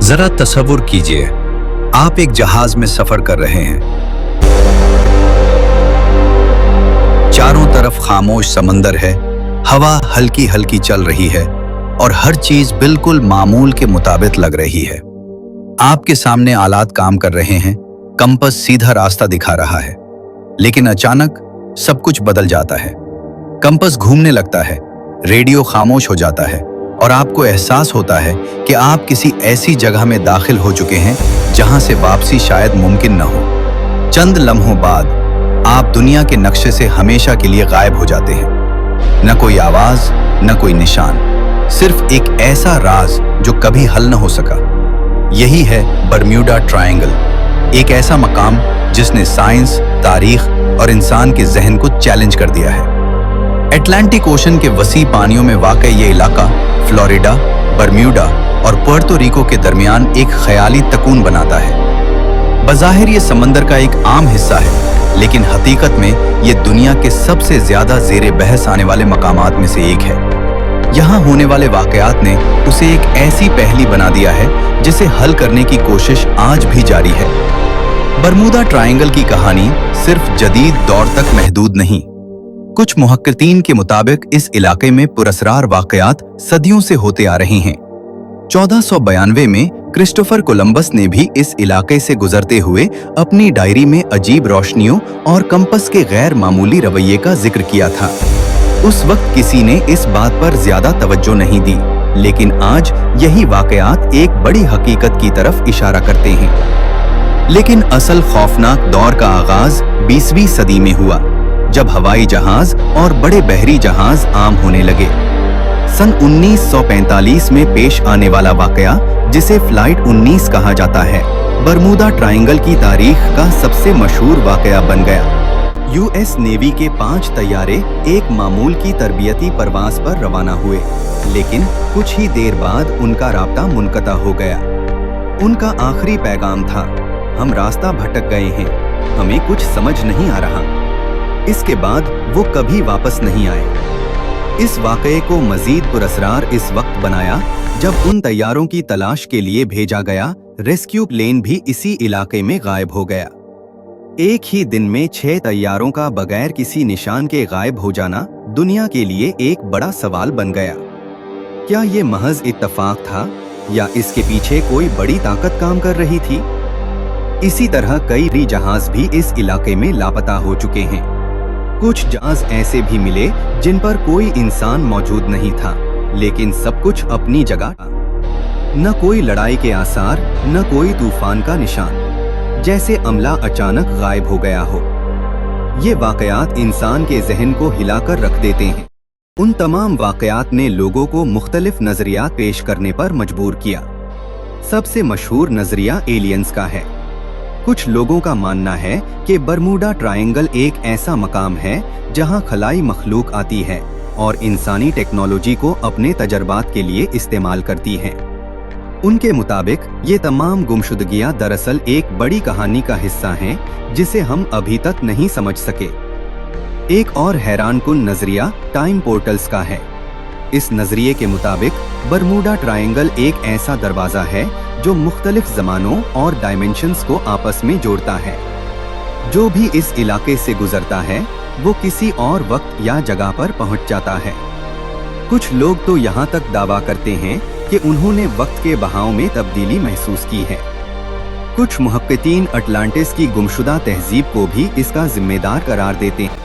जरा तसव्वुर कीजिए, आप एक जहाज में सफर कर रहे हैं। चारों तरफ खामोश समंदर है, हवा हल्की हल्की चल रही है और हर चीज बिल्कुल मामूल के मुताबिक लग रही है। आपके सामने आलात काम कर रहे हैं, कंपास सीधा रास्ता दिखा रहा है, लेकिन अचानक सब कुछ बदल जाता है। कंपास घूमने लगता है, रेडियो खामोश हो जाता है और आपको एहसास होता है कि आप किसी ऐसी जगह में दाखिल हो चुके हैं जहां से वापसी शायद मुमकिन न हो। चंद लम्हों बाद आप दुनिया के नक्शे से हमेशा के लिए गायब हो जाते हैं। न कोई आवाज, न कोई निशान, सिर्फ एक ऐसा राज जो कभी हल न हो सका। यही है बरम्यूडा ट्रायंगल, एक ऐसा मकाम जिसने साइंस, तारीख और इंसान के जहन को चैलेंज कर दिया है। अटलांटिक ओशन के वसी पानियों में वाक़ ये इलाका फ्लोरिडा, बरम्यूडा और पुर्तो रिको के दरमियान एक ख्याली तकून बनाता है। बज़ाहिर ये समंदर का एक आम हिस्सा है, लेकिन हकीकत में ये दुनिया के सबसे ज्यादा ज़ेरे बहस आने वाले मकामात में से एक है। यहाँ होने वाले वाक़यात ने उसे एक ऐसी पहेली बना दिया है जिसे हल करने की कोशिश आज भी जारी है। बरमूदा ट्रायंगल की कहानी सिर्फ जदीद दौर तक महदूद नहीं। कुछ मुहक्किकीन के मुताबिक इस इलाके में पुरअसरार वाक़यात सदियों से होते आ रहे हैं। 1492 में क्रिस्टोफर कोलंबस ने भी इस इलाके से गुजरते हुए अपनी डायरी में अजीब रोशनियों और कंपास के गैर मामूली रवैये का जिक्र किया था। उस वक्त किसी ने इस बात पर ज्यादा तवज्जो नहीं दी, लेकिन आज यही वाक़यात एक बड़ी हकीकत की तरफ इशारा करते हैं। लेकिन असल खौफनाक दौर का आगाज 20वीं सदी में हुआ, जब हवाई जहाज और बड़े बहरी जहाज आम होने लगे। सन 1945 में पेश आने वाला वाकया, जिसे फ्लाइट 19 कहा जाता है, बरमूदा ट्रायंगल की तारीख का सबसे मशहूर वाकया बन गया। यूएस नेवी के 5 तैयारे एक मामूल की तरबियती परवाज पर रवाना हुए, लेकिन कुछ ही देर बाद उनका राब्ता मुनक़ता हो गया। उनका आखिरी पैगाम था, हम रास्ता भटक गए हैं, हमें कुछ समझ नहीं आ रहा। इसके बाद वो कभी वापस नहीं आए। इस वाक़ये को मजीद पुरअसरार इस वक्त बनाया जब उन तैयारों की तलाश के लिए भेजा गया रेस्क्यू प्लेन भी इसी इलाके में गायब हो गया। एक ही दिन में 6 तैयारों का बगैर किसी निशान के गायब हो जाना दुनिया के लिए एक बड़ा सवाल बन गया। क्या ये महज इत्तफाक था या इसके पीछे कोई बड़ी ताकत काम कर रही थी? इसी तरह कई जहाज भी इस इलाके में लापता हो चुके हैं। कुछ जहाज ऐसे भी मिले जिन पर कोई इंसान मौजूद नहीं था, लेकिन सब कुछ अपनी जगह। न कोई लड़ाई के आसार, न कोई तूफान का निशान, जैसे अमला अचानक गायब हो गया हो। ये वाकयात इंसान के जहन को हिलाकर रख देते हैं। उन तमाम वाकयात ने लोगों को मुख्तलिफ नजरियात पेश करने पर मजबूर किया। सबसे मशहूर नजरिया एलियंस का है। कुछ लोगों का मानना है कि बरमूडा ट्रायंगल एक ऐसा मकाम है जहां खलाई मखलूक आती है और इंसानी टेक्नोलॉजी को अपने तजर्बात के लिए इस्तेमाल करती है। उनके मुताबिक ये तमाम गुमशुदगियां दरअसल एक बड़ी कहानी का हिस्सा हैं जिसे हम अभी तक नहीं समझ सके। एक और हैरानकुन नजरिया टाइम पोर्टल्स का है। इस नजरिए के मुताबिक बरमूडा ट्रायंगल एक ऐसा दरवाजा है जो मुख्तलिफ ज़मानों और डायमेंशंस को आपस में जोड़ता है। जो भी इस इलाके से गुजरता है वो किसी और वक्त या जगह पर पहुंच जाता है। कुछ लोग तो यहाँ तक दावा करते हैं कि उन्होंने वक्त के बहाव में तब्दीली महसूस की है। कुछ मुहक्किकीन अटलांटिस की गुमशुदा तहजीब को भी इसका जिम्मेदार करार देते हैं।